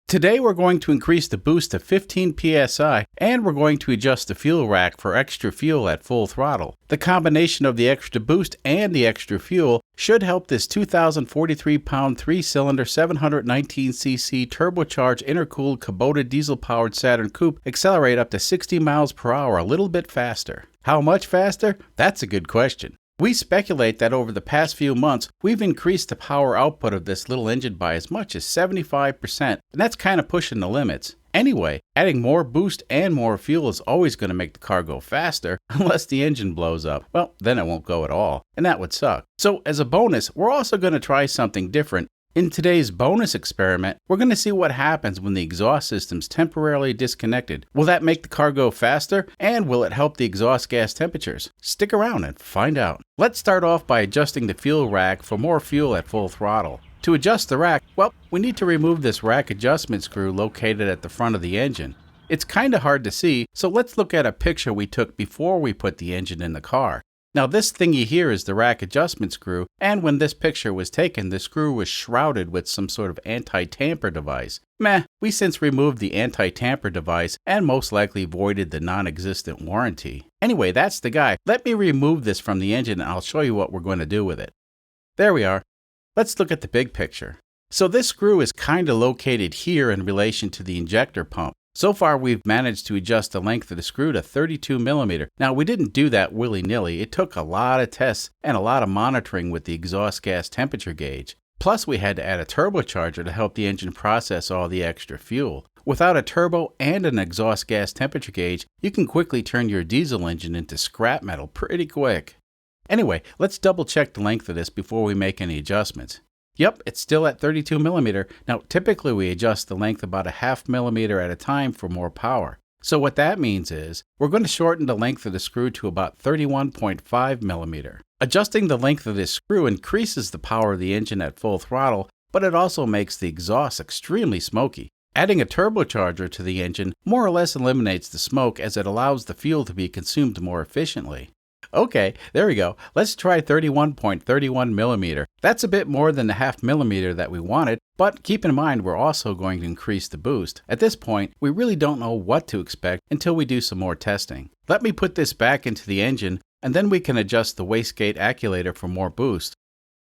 Today we're going to increase the boost to 15 psi and we're going to adjust the fuel rack for extra fuel at full throttle. The combination of the extra boost and the extra fuel should help this 2,043-pound 3-cylinder 719cc turbocharged intercooled Kubota diesel-powered Saturn coupe accelerate up to 60 miles per hour a little bit faster. How much faster? That's a good question. We speculate that over the past few months, we've increased the power output of this little engine by as much as 75%, and that's kind of pushing the limits. Anyway, adding more boost and more fuel is always going to make the car go faster, unless the engine blows up. Well, then it won't go at all, and that would suck. So as a bonus, we're also going to try something different. In today's bonus experiment, we're going to see what happens when the exhaust system's temporarily disconnected. Will that make the car go faster? And will it help the exhaust gas temperatures? Stick around and find out. Let's start off by adjusting the fuel rack for more fuel at full throttle. To adjust the rack, well, we need to remove this rack adjustment screw located at the front of the engine. It's kind of hard to see, so let's look at a picture we took before we put the engine in the car. Now this thingy here is the rack adjustment screw, and when this picture was taken, the screw was shrouded with some sort of anti-tamper device. Meh, we since removed the anti-tamper device and most likely voided the non-existent warranty. Anyway, that's the guy. Let me remove this from the engine and I'll show you what we're going to do with it. There we are. Let's look at the big picture. So this screw is kind of located here in relation to the injector pump. So far, we've managed to adjust the length of the screw to 32 millimeter. Now, we didn't do that willy-nilly. It took a lot of tests and a lot of monitoring with the exhaust gas temperature gauge. Plus, we had to add a turbocharger to help the engine process all the extra fuel. Without a turbo and an exhaust gas temperature gauge, you can quickly turn your diesel engine into scrap metal pretty quick. Anyway, let's double check the length of this before we make any adjustments. Yep, it's still at 32 millimeter. Now, typically we adjust the length about a half millimeter at a time for more power. So what that means is, we're going to shorten the length of the screw to about 31.5 millimeter. Adjusting the length of this screw increases the power of the engine at full throttle, but it also makes the exhaust extremely smoky. Adding a turbocharger to the engine more or less eliminates the smoke as it allows the fuel to be consumed more efficiently. Okay, there we go. Let's try 31.31 millimeter. That's a bit more than the half millimeter that we wanted, but keep in mind we're also going to increase the boost. At this point, we really don't know what to expect until we do some more testing. Let me put this back into the engine, and then we can adjust the wastegate actuator for more boost.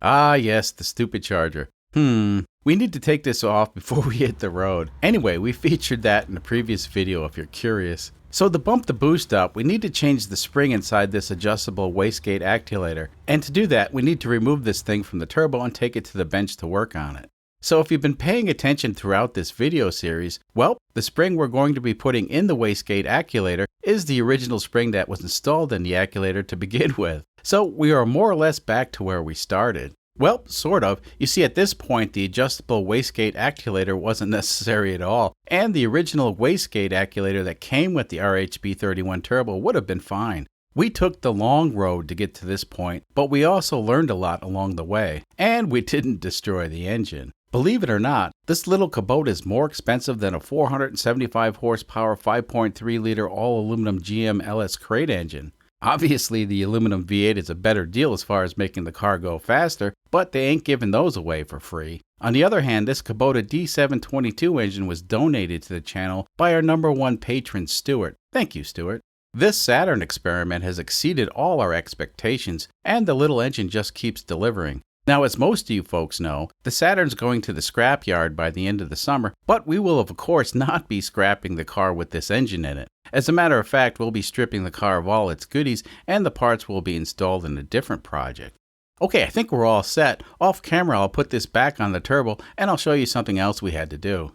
Ah yes, the stupid charger. We need to take this off before we hit the road. Anyway, we featured that in a previous video if you're curious. So to bump the boost up, we need to change the spring inside this adjustable wastegate actuator. And to do that, we need to remove this thing from the turbo and take it to the bench to work on it. So if you've been paying attention throughout this video series, well, the spring we're going to be putting in the wastegate actuator is the original spring that was installed in the actuator to begin with. So we are more or less back to where we started. Well, sort of. You see, at this point, the adjustable wastegate actuator wasn't necessary at all, and the original wastegate actuator that came with the RHB31 turbo would have been fine. We took the long road to get to this point, but we also learned a lot along the way, and we didn't destroy the engine. Believe it or not, this little Kubota is more expensive than a 475 horsepower 5.3 liter all-aluminum GM LS crate engine. Obviously, the aluminum V8 is a better deal as far as making the car go faster, but they ain't giving those away for free. On the other hand, this Kubota D722 engine was donated to the channel by our #1 patron, Stuart. Thank you, Stuart. This Saturn experiment has exceeded all our expectations, and the little engine just keeps delivering. Now, as most of you folks know, the Saturn's going to the scrapyard by the end of the summer, but we will of course not be scrapping the car with this engine in it. As a matter of fact, we'll be stripping the car of all its goodies, and the parts will be installed in a different project. Okay, I think we're all set. Off camera, I'll put this back on the turbo, and I'll show you something else we had to do.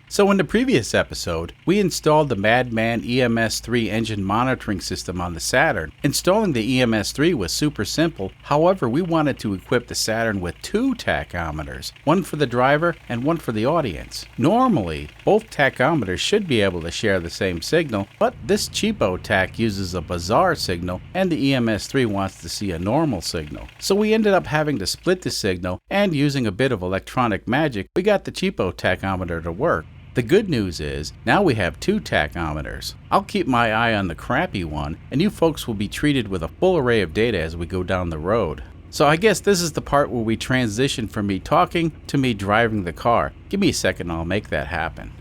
So in the previous episode, we installed the MADMAN EMS3 engine monitoring system on the Saturn. Installing the EMS3 was super simple, however we wanted to equip the Saturn with 2 tachometers, one for the driver and one for the audience. Normally, both tachometers should be able to share the same signal, but this cheapo tach uses a bizarre signal and the EMS3 wants to see a normal signal. So we ended up having to split the signal, and using a bit of electronic magic, we got the cheapo tachometer to work. The good news is, now we have 2 tachometers. I'll keep my eye on the crappy one, and you folks will be treated with a full array of data as we go down the road. So I guess this is the part where we transition from me talking to me driving the car. Give me a second and I'll make that happen.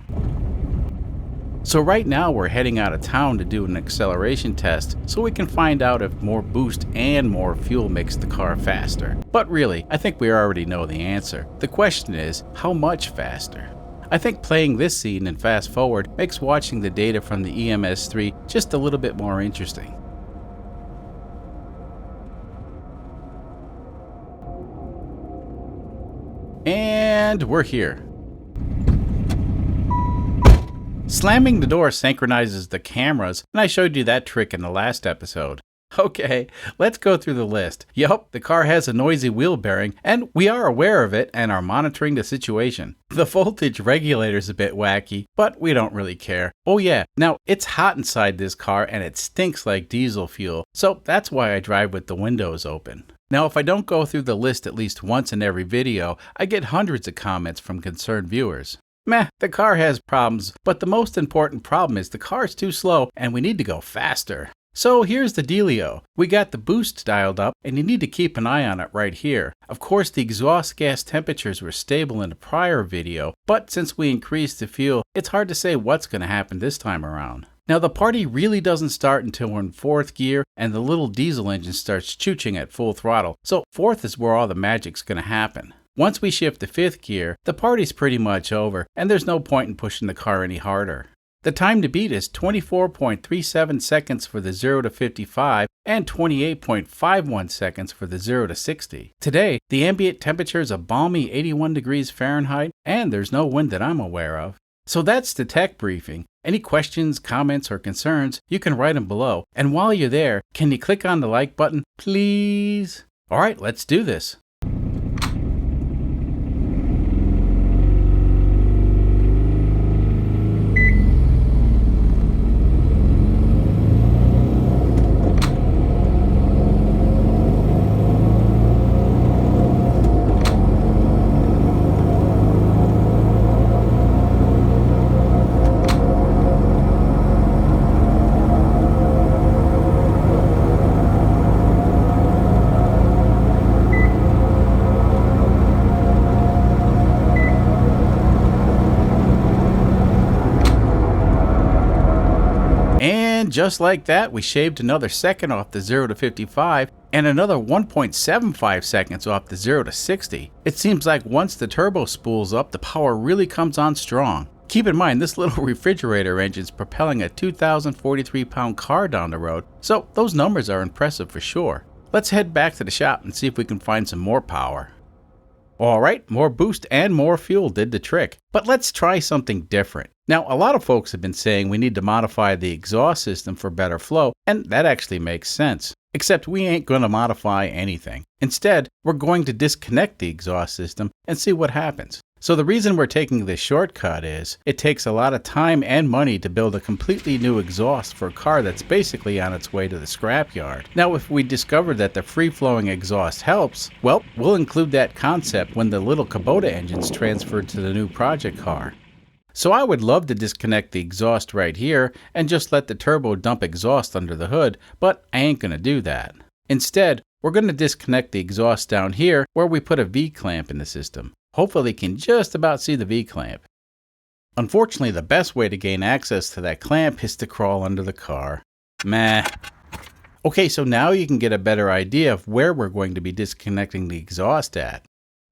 So right now we're heading out of town to do an acceleration test so we can find out if more boost and more fuel makes the car faster. But really, I think we already know the answer. The question is, how much faster? I think playing this scene and fast forward makes watching the data from the EMS3 just a little bit more interesting. And we're here. Slamming the door synchronizes the cameras, and I showed you that trick in the last episode. Okay, let's go through the list. Yup, the car has a noisy wheel bearing, and we are aware of it and are monitoring the situation. The voltage regulator's a bit wacky, but we don't really care. Oh yeah, now it's hot inside this car and it stinks like diesel fuel, so that's why I drive with the windows open. Now if I don't go through the list at least once in every video, I get hundreds of comments from concerned viewers. Meh, the car has problems, but the most important problem is the car's too slow and we need to go faster. So here's the dealio. We got the boost dialed up and you need to keep an eye on it right here. Of course the exhaust gas temperatures were stable in the prior video, but since we increased the fuel, it's hard to say what's going to happen this time around. Now the party really doesn't start until we're in 4th gear and the little diesel engine starts chooching at full throttle, so 4th is where all the magic's going to happen. Once we shift to 5th gear, the party's pretty much over, and there's no point in pushing the car any harder. The time to beat is 24.37 seconds for the 0 to 55 and 28.51 seconds for the 0 to 60. Today, the ambient temperature is a balmy 81 degrees Fahrenheit, and there's no wind that I'm aware of. So that's the tech briefing. Any questions, comments, or concerns, you can write them below. And while you're there, can you click on the like button, please? Alright, let's do this. And just like that, we shaved another second off the 0 to 55 and another 1.75 seconds off the 0 to 60. It seems like once the turbo spools up, the power really comes on strong. Keep in mind, this little refrigerator engine's propelling a 2,043 pound car down the road, so those numbers are impressive for sure. Let's head back to the shop and see if we can find some more power. Alright, more boost and more fuel did the trick, but let's try something different. Now, a lot of folks have been saying we need to modify the exhaust system for better flow, and that actually makes sense. Except we ain't going to modify anything. Instead, we're going to disconnect the exhaust system and see what happens. So the reason we're taking this shortcut is, it takes a lot of time and money to build a completely new exhaust for a car that's basically on its way to the scrapyard. Now if we discover that the free-flowing exhaust helps, well, we'll include that concept when the little Kubota engine's transferred to the new project car. So I would love to disconnect the exhaust right here and just let the turbo dump exhaust under the hood, but I ain't gonna do that. Instead, we're gonna disconnect the exhaust down here where we put a V-clamp in the system. Hopefully you can just about see the V-clamp. Unfortunately, the best way to gain access to that clamp is to crawl under the car. Meh. Okay, so now you can get a better idea of where we're going to be disconnecting the exhaust at.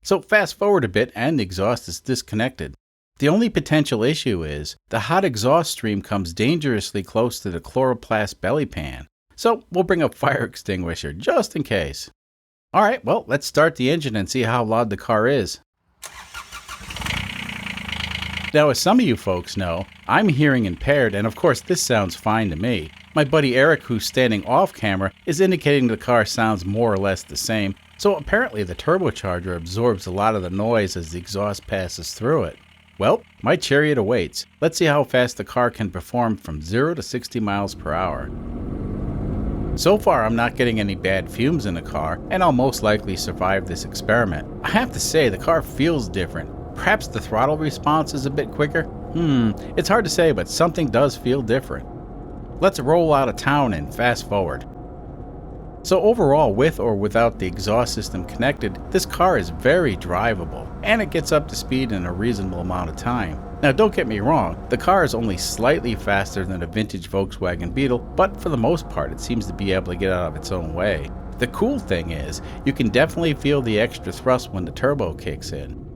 So fast forward a bit and the exhaust is disconnected. The only potential issue is the hot exhaust stream comes dangerously close to the chloroplast belly pan. So we'll bring a fire extinguisher just in case. Alright, well, let's start the engine and see how loud the car is. Now, as some of you folks know, I'm hearing impaired, and of course this sounds fine to me. My buddy Eric, who's standing off camera, is indicating the car sounds more or less the same, so apparently the turbocharger absorbs a lot of the noise as the exhaust passes through it. Well, my chariot awaits. Let's see how fast the car can perform from 0 to 60 miles per hour. So far, I'm not getting any bad fumes in the car, and I'll most likely survive this experiment. I have to say, the car feels different. Perhaps the throttle response is a bit quicker? It's hard to say, but something does feel different. Let's roll out of town and fast forward. So overall, with or without the exhaust system connected, this car is very drivable, and it gets up to speed in a reasonable amount of time. Now don't get me wrong, the car is only slightly faster than a vintage Volkswagen Beetle, but for the most part it seems to be able to get out of its own way. The cool thing is, you can definitely feel the extra thrust when the turbo kicks in.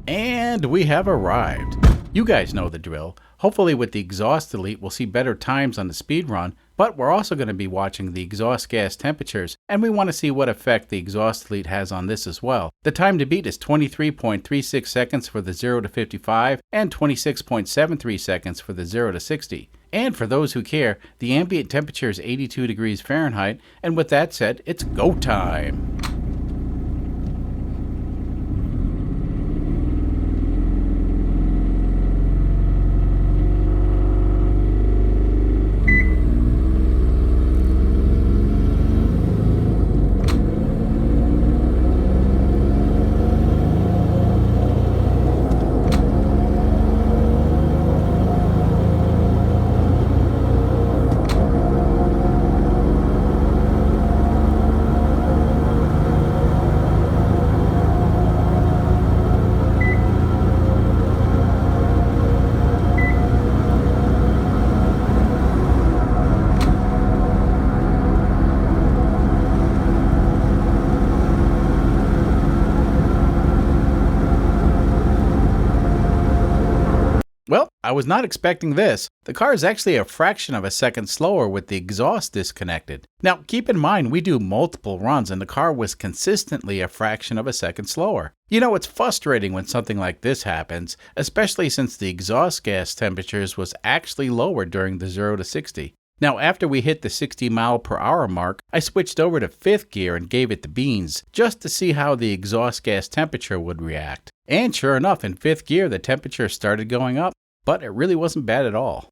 And we have arrived. You guys know the drill. Hopefully with the exhaust delete we'll see better times on the speed run, but we're also going to be watching the exhaust gas temperatures, and we want to see what effect the exhaust delete has on this as well. The time to beat is 23.36 seconds for the 0 to 55 and 26.73 seconds for the 0 to 60. And for those who care, the ambient temperature is 82 degrees Fahrenheit, and with that said, it's go time! Well, I was not expecting this. The car is actually a fraction of a second slower with the exhaust disconnected. Now, keep in mind we do multiple runs and the car was consistently a fraction of a second slower. You know, it's frustrating when something like this happens, especially since the exhaust gas temperatures was actually lower during the 0 to 60. Now, after we hit the 60 mile per hour mark, I switched over to 5th gear and gave it the beans, just to see how the exhaust gas temperature would react. And sure enough, in 5th gear the temperature started going up, but it really wasn't bad at all.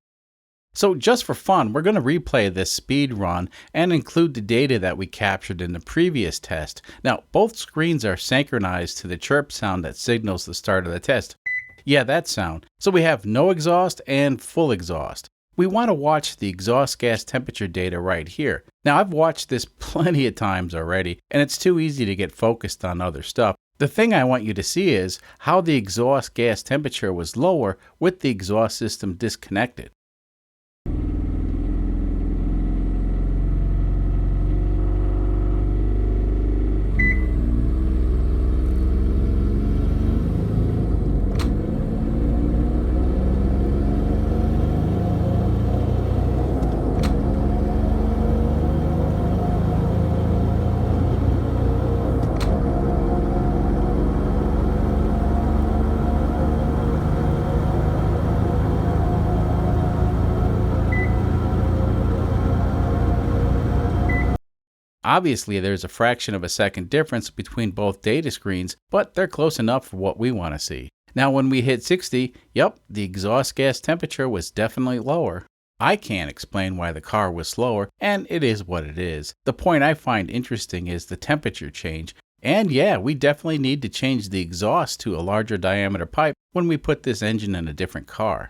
So just for fun, we're going to replay this speed run and include the data that we captured in the previous test. Now, both screens are synchronized to the chirp sound that signals the start of the test. Yeah, that sound. So we have no exhaust and full exhaust. We want to watch the exhaust gas temperature data right here. Now, I've watched this plenty of times already, and it's too easy to get focused on other stuff. The thing I want you to see is how the exhaust gas temperature was lower with the exhaust system disconnected. Obviously, there's a fraction of a second difference between both data screens, but they're close enough for what we want to see. Now, when we hit 60, yep, the exhaust gas temperature was definitely lower. I can't explain why the car was slower, and it is what it is. The point I find interesting is the temperature change. And yeah, we definitely need to change the exhaust to a larger diameter pipe when we put this engine in a different car.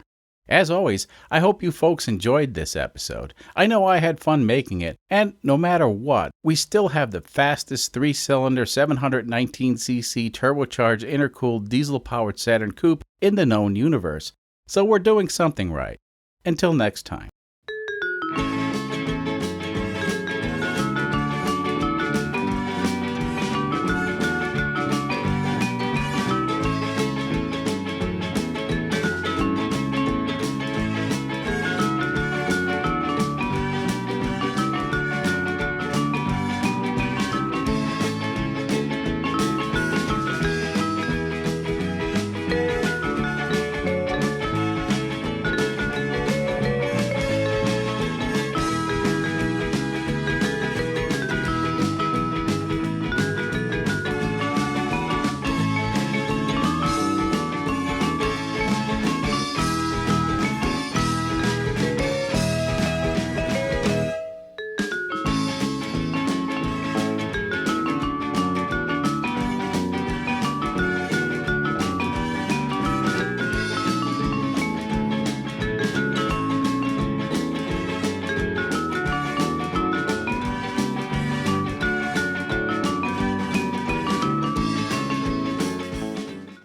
As always, I hope you folks enjoyed this episode. I know I had fun making it, and no matter what, we still have the fastest 3-cylinder 719cc turbocharged intercooled diesel-powered Saturn coupe in the known universe. So we're doing something right. Until next time.